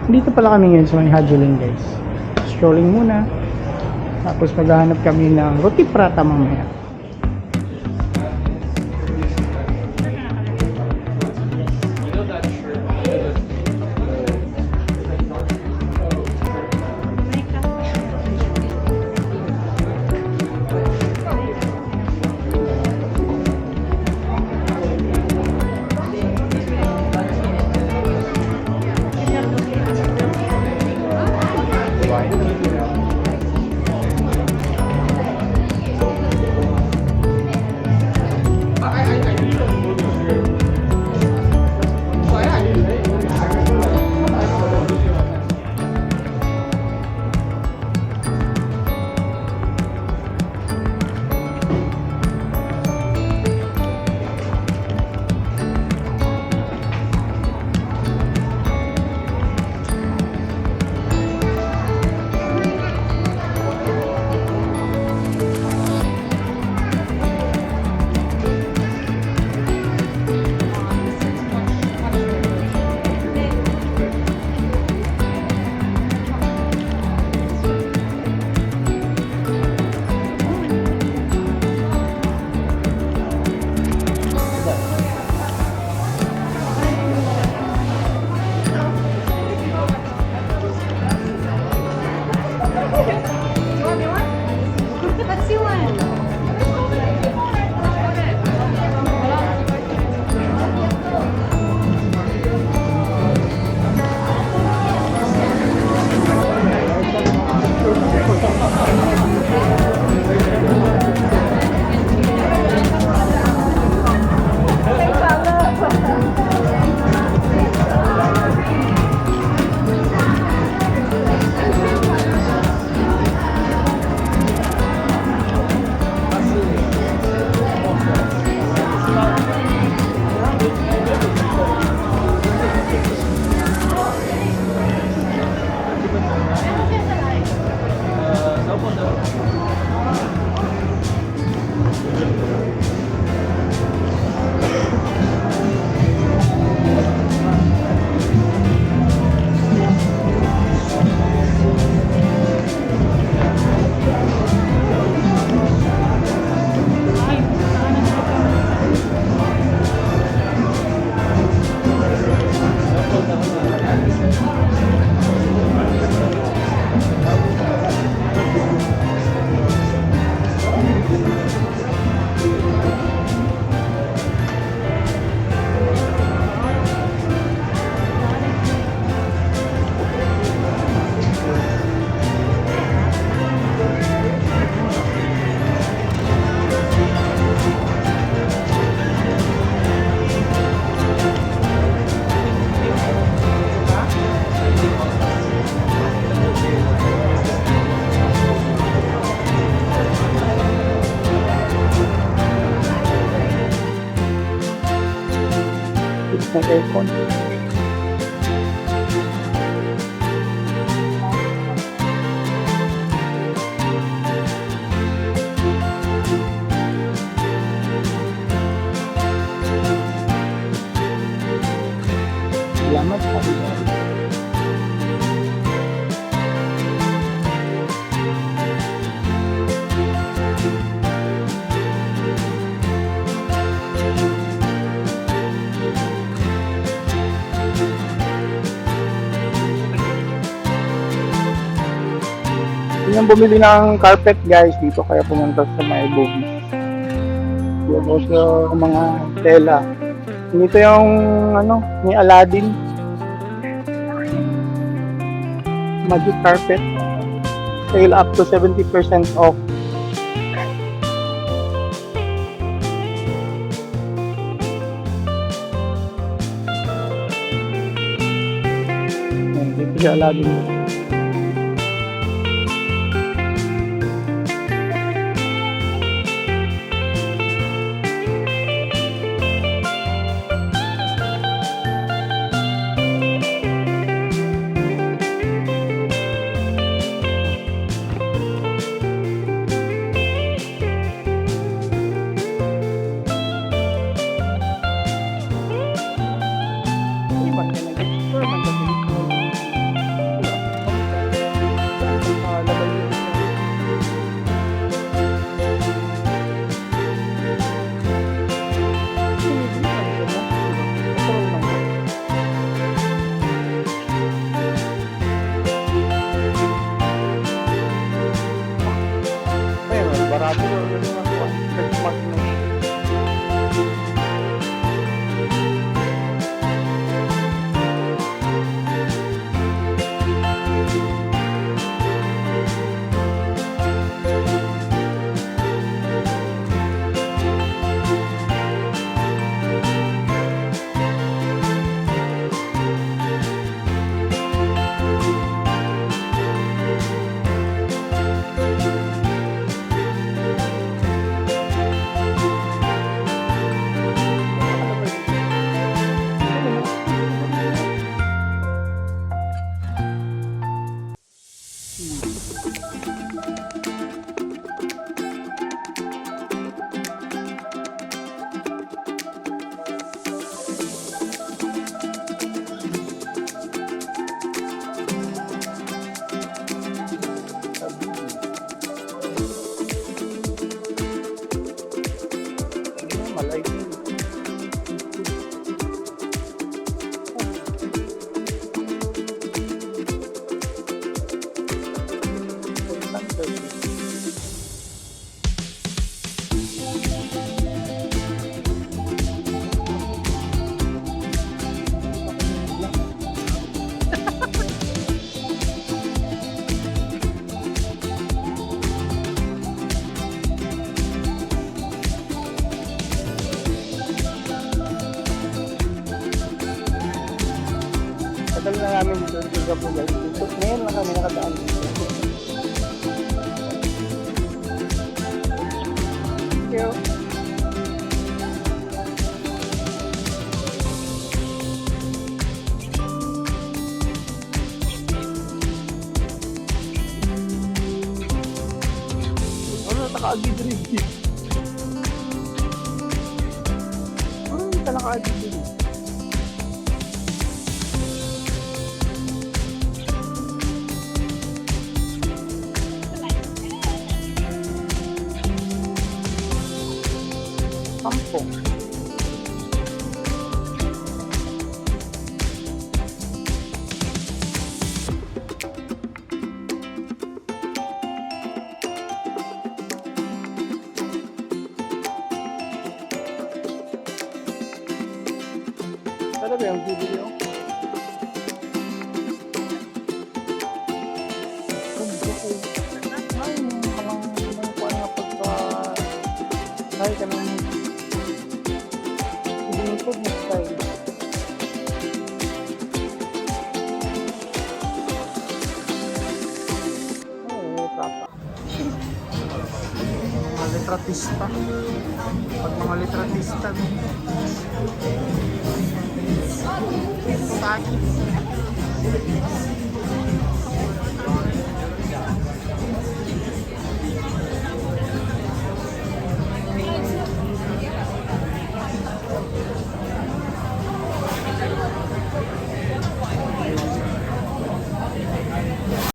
Dito pala kami ngayon sa may Haji Lane, guys. Strolling muna. Tapos maghahanap kami ng roti prata mamaya. Ng aircon. Salamat sa inyo. Yung bumili ng carpet, guys, dito kaya pumunta sa may boobies. Yung also mga tela. Dito yung ano, ni Aladdin. Magic carpet. Sale up to 70% off. Dito si Aladdin. Tagal na namin dito sa Singapore guys. Dito, ngayon lang kami nakadaan dito. Thank you. Ano naka-agid-rig? Ano naka-agid-rig? Kampong. Ano ba yung video? Ay, parang kuha nga pagka ay ka nang ibinipod na style. Oo, tapa. Mga litratista. Pag mga litratista. Sakit.